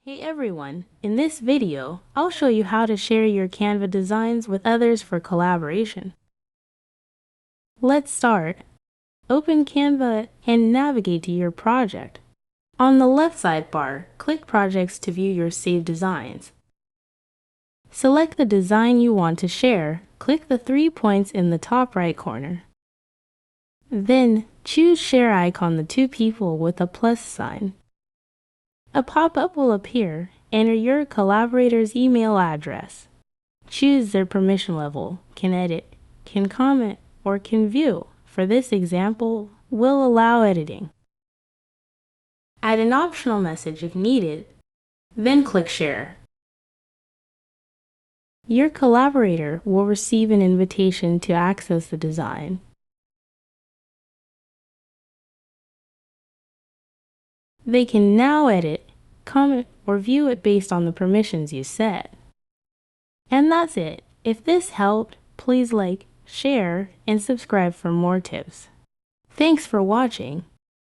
Hey everyone, in this video, I'll show you how to share your Canva designs with others for collaboration. Let's start. Open Canva and navigate to your project. On the left sidebar, click Projects to view your saved designs. Select the design you want to share. Click the 3 points in the top right corner. Then, choose Share icon the 2 people with a plus sign. A pop-up will appear. Enter your collaborator's email address. Choose their permission level, can edit, can comment, or can view. For this example, we'll allow editing. Add an optional message if needed, then click Share. Your collaborator will receive an invitation to access the design. They can now edit, comment, or view it based on the permissions you set. And that's it. If this helped, please like, share, and subscribe for more tips. Thanks for watching.